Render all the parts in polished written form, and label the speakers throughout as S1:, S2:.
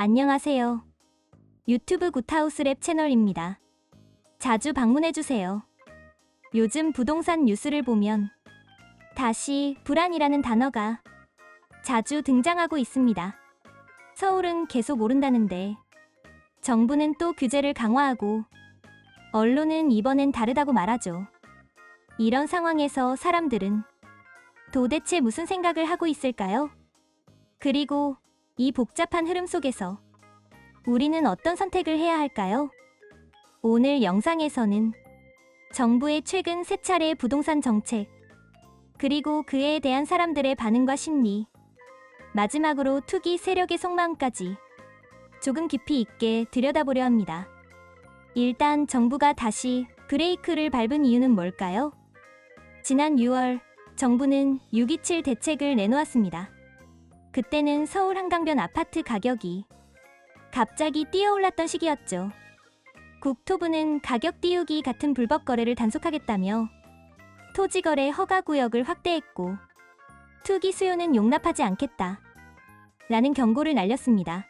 S1: 안녕하세요. 유튜브 굿하우스랩 채널입니다. 자주 방문해주세요. 요즘 부동산 뉴스를 보면 다시 불안이라는 단어가 자주 등장하고 있습니다. 서울은 계속 오른다는데 정부는 또 규제를 강화하고 언론은 이번엔 다르다고 말하죠. 이런 상황에서 사람들은 도대체 무슨 생각을 하고 있을까요? 그리고 이 복잡한 흐름 속에서 우리는 어떤 선택을 해야 할까요? 오늘 영상에서는 정부의 최근 세 차례의 부동산 정책, 그리고 그에 대한 사람들의 반응과 심리, 마지막으로 투기 세력의 속마음까지 조금 깊이 있게 들여다보려 합니다. 일단 정부가 다시 브레이크를 밟은 이유는 뭘까요? 지난 6월 정부는 6.27 대책을 내놓았습니다. 그때는 서울 한강변 아파트 가격이 갑자기 뛰어올랐던 시기였죠. 국토부는 가격 띄우기 같은 불법 거래를 단속하겠다며 토지거래 허가구역을 확대했고 투기 수요는 용납하지 않겠다 라는 경고를 날렸습니다.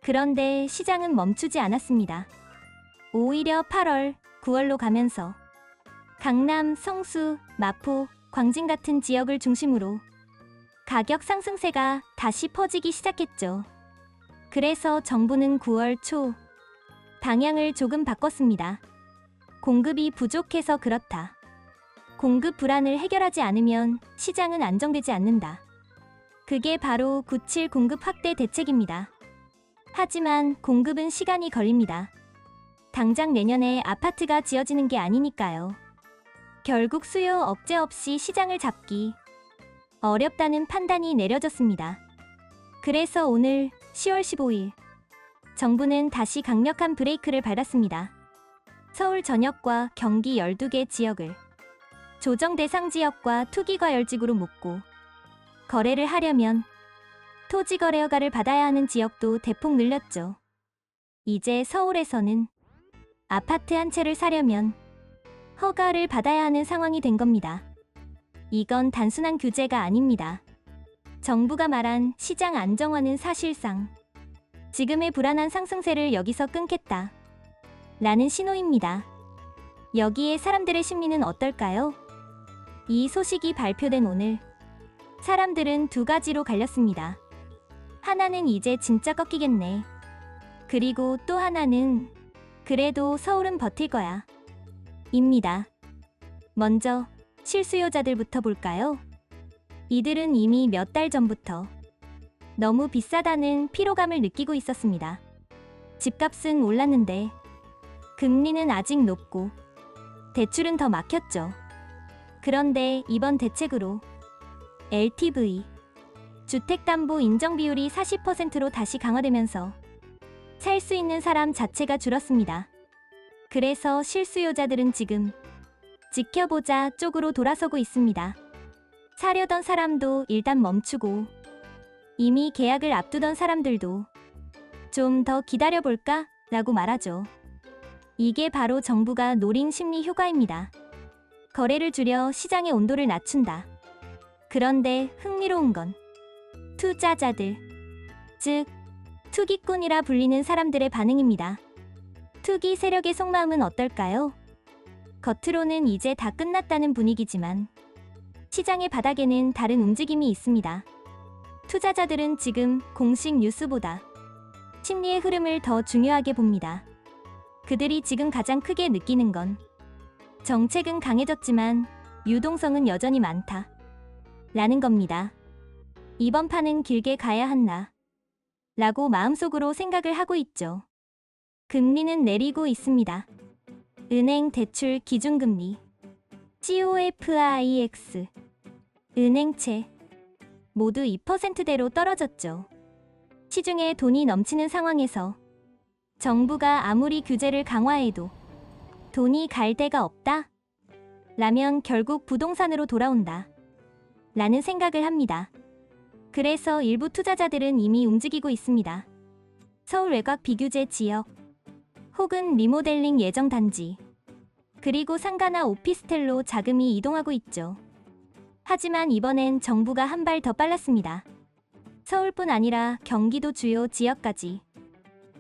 S1: 그런데 시장은 멈추지 않았습니다. 오히려 8월, 9월로 가면서 강남, 성수, 마포, 광진 같은 지역을 중심으로 가격 상승세가 다시 퍼지기 시작했죠. 그래서 정부는 9월 초 방향을 조금 바꿨습니다. 공급이 부족해서 그렇다. 공급 불안을 해결하지 않으면 시장은 안정되지 않는다. 그게 바로 9.7 공급 확대 대책입니다. 하지만 공급은 시간이 걸립니다. 당장 내년에 아파트가 지어지는 게 아니니까요. 결국 수요 억제 없이 시장을 잡기 어렵다는 판단이 내려졌습니다. 그래서 오늘 10월 15일 정부는 다시 강력한 브레이크를 밟았습니다. 서울 전역과 경기 12개 지역을 조정 대상 지역과 투기과열지구로 묶고 거래를 하려면 토지거래 허가를 받아야 하는 지역도 대폭 늘렸죠. 이제 서울에서는 아파트 한 채를 사려면 허가를 받아야 하는 상황이 된 겁니다. 이건 단순한 규제가 아닙니다. 정부가 말한 시장 안정화는 사실상 지금의 불안한 상승세를 여기서 끊겠다 라는 신호입니다. 여기에 사람들의 심리는 어떨까요? 이 소식이 발표된 오늘 사람들은 두 가지로 갈렸습니다. 하나는 이제 진짜 꺾이겠네. 그리고 또 하나는 그래도 서울은 버틸 거야 입니다. 먼저 실수요자들부터 볼까요? 이들은 이미 몇 달 전부터 너무 비싸다는 피로감을 느끼고 있었습니다. 집값은 올랐는데 금리는 아직 높고 대출은 더 막혔죠. 그런데 이번 대책으로 LTV, 주택담보 인정 비율이 40%로 다시 강화되면서 살 수 있는 사람 자체가 줄었습니다. 그래서 실수요자들은 지금 지켜보자 쪽으로 돌아서고 있습니다. 사려던 사람도 일단 멈추고 이미 계약을 앞두던 사람들도 좀 더 기다려볼까? 라고 말하죠. 이게 바로 정부가 노린 심리 효과입니다. 거래를 줄여 시장의 온도를 낮춘다. 그런데 흥미로운 건 투자자들, 즉 투기꾼이라 불리는 사람들의 반응입니다. 투기 세력의 속마음은 어떨까요? 겉으로는 이제 다 끝났다는 분위기지만 시장의 바닥에는 다른 움직임이 있습니다. 투자자들은 지금 공식 뉴스보다 심리의 흐름을 더 중요하게 봅니다. 그들이 지금 가장 크게 느끼는 건 정책은 강해졌지만 유동성은 여전히 많다 라는 겁니다. 이번 판은 길게 가야 한다 라고 마음속으로 생각을 하고 있죠. 금리는 내리고 있습니다. 은행 대출 기준금리, COFIX, 은행채 모두 2%대로 떨어졌죠. 시중에 돈이 넘치는 상황에서 정부가 아무리 규제를 강화해도 돈이 갈 데가 없다? 라면 결국 부동산으로 돌아온다 라는 생각을 합니다. 그래서 일부 투자자들은 이미 움직이고 있습니다. 서울 외곽 비규제 지역 혹은 리모델링 예정 단지, 그리고 상가나 오피스텔로 자금이 이동하고 있죠. 하지만 이번엔 정부가 한 발 더 빨랐습니다. 서울뿐 아니라 경기도 주요 지역까지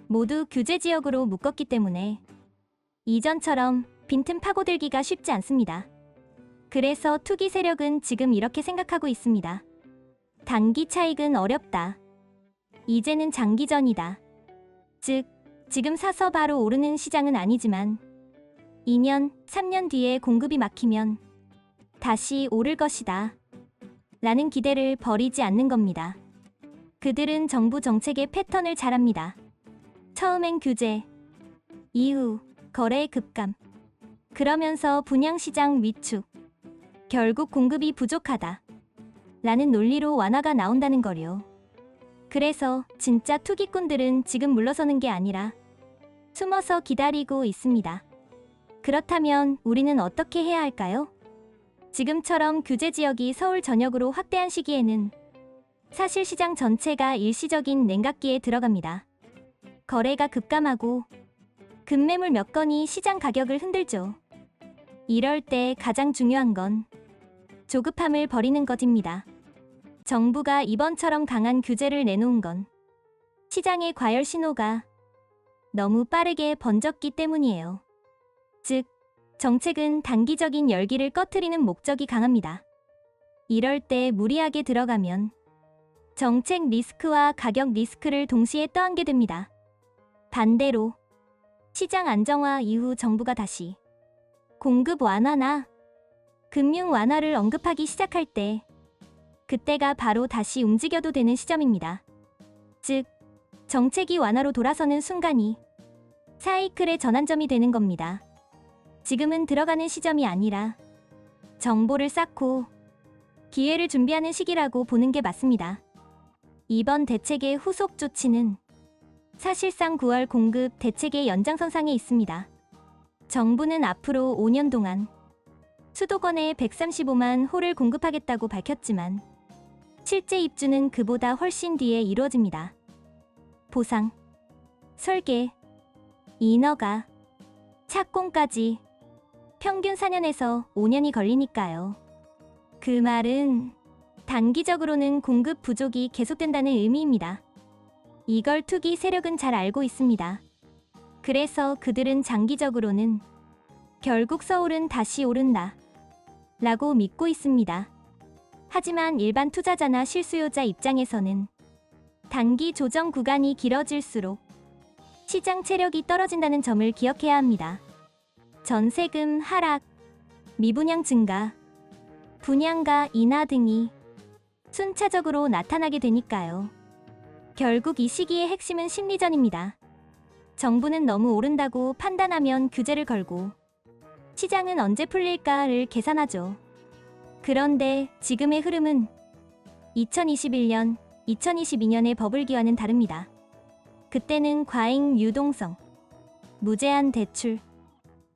S1: 모두 규제 지역으로 묶었기 때문에 이전처럼 빈틈 파고들기가 쉽지 않습니다. 그래서 투기 세력은 지금 이렇게 생각하고 있습니다. 단기 차익은 어렵다. 이제는 장기전이다. 즉, 지금 사서 바로 오르는 시장은 아니지만 2년, 3년 뒤에 공급이 막히면 다시 오를 것이다. 라는 기대를 버리지 않는 겁니다. 그들은 정부 정책의 패턴을 잘 압니다. 처음엔 규제, 이후 거래의 급감, 그러면서 분양시장 위축, 결국 공급이 부족하다. 라는 논리로 완화가 나온다는 거요. 그래서 진짜 투기꾼들은 지금 물러서는 게 아니라 숨어서 기다리고 있습니다. 그렇다면 우리는 어떻게 해야 할까요? 지금처럼 규제 지역이 서울 전역으로 확대한 시기에는 사실 시장 전체가 일시적인 냉각기에 들어갑니다. 거래가 급감하고 급매물 몇 건이 시장 가격을 흔들죠. 이럴 때 가장 중요한 건 조급함을 버리는 것입니다. 정부가 이번처럼 강한 규제를 내놓은 건 시장의 과열 신호가 너무 빠르게 번졌기 때문이에요. 즉, 정책은 단기적인 열기를 꺼트리는 목적이 강합니다. 이럴 때 무리하게 들어가면 정책 리스크와 가격 리스크를 동시에 떠안게 됩니다. 반대로 시장 안정화 이후 정부가 다시 공급 완화나 금융 완화를 언급하기 시작할 때 그때가 바로 다시 움직여도 되는 시점입니다. 즉, 정책이 완화로 돌아서는 순간이 사이클의 전환점이 되는 겁니다. 지금은 들어가는 시점이 아니라 정보를 쌓고 기회를 준비하는 시기라고 보는 게 맞습니다. 이번 대책의 후속 조치는 사실상 9월 공급 대책의 연장선상에 있습니다. 정부는 앞으로 5년 동안 수도권에 135만 홀을 공급하겠다고 밝혔지만 실제 입주는 그보다 훨씬 뒤에 이루어집니다. 보상, 설계, 인허가, 착공까지 평균 4년에서 5년이 걸리니까요. 그 말은 단기적으로는 공급 부족이 계속된다는 의미입니다. 이걸 투기 세력은 잘 알고 있습니다. 그래서 그들은 장기적으로는 결국 서울은 다시 오른다 라고 믿고 있습니다. 하지만 일반 투자자나 실수요자 입장에서는 단기 조정 구간이 길어질수록 시장 체력이 떨어진다는 점을 기억해야 합니다. 전세금 하락, 미분양 증가, 분양가 인하 등이 순차적으로 나타나게 되니까요. 결국 이 시기의 핵심은 심리전입니다. 정부는 너무 오른다고 판단하면 규제를 걸고 시장은 언제 풀릴까를 계산하죠. 그런데 지금의 흐름은 2021년, 2022년의 버블기와는 다릅니다. 그때는 과잉 유동성, 무제한 대출,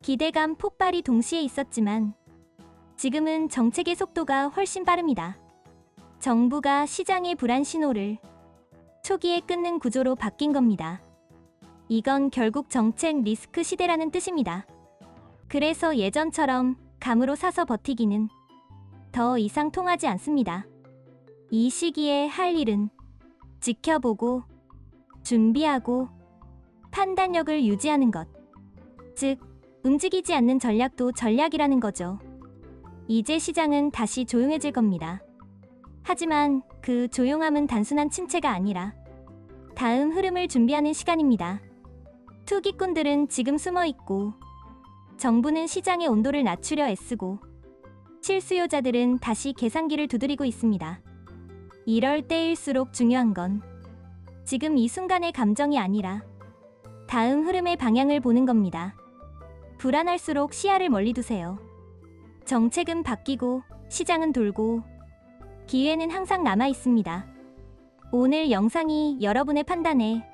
S1: 기대감 폭발이 동시에 있었지만 지금은 정책의 속도가 훨씬 빠릅니다. 정부가 시장의 불안 신호를 초기에 끊는 구조로 바뀐 겁니다. 이건 결국 정책 리스크 시대라는 뜻입니다. 그래서 예전처럼 감으로 사서 버티기는 더 이상 통하지 않습니다. 이 시기에 할 일은 지켜보고 준비하고 판단력을 유지하는 것. 즉, 움직이지 않는 전략도 전략이라는 거죠. 이제 시장은 다시 조용해질 겁니다. 하지만 그 조용함은 단순한 침체가 아니라 다음 흐름을 준비하는 시간입니다. 투기꾼들은 지금 숨어 있고 정부는 시장의 온도를 낮추려 애쓰고 실수요자들은 다시 계산기를 두드리고 있습니다. 이럴 때일수록 중요한 건 지금 이 순간의 감정이 아니라 다음 흐름의 방향을 보는 겁니다. 불안할수록 시야를 멀리 두세요. 정책은 바뀌고 시장은 돌고 기회는 항상 남아 있습니다. 오늘 영상이 여러분의 판단에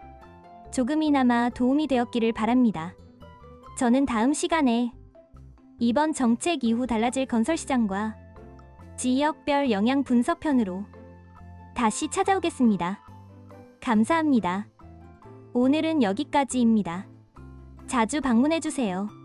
S1: 조금이나마 도움이 되었기를 바랍니다. 저는 다음 시간에 이번 정책 이후 달라질 건설시장과 지역별 영향 분석편으로 다시 찾아오겠습니다. 감사합니다. 오늘은 여기까지입니다. 자주 방문해주세요.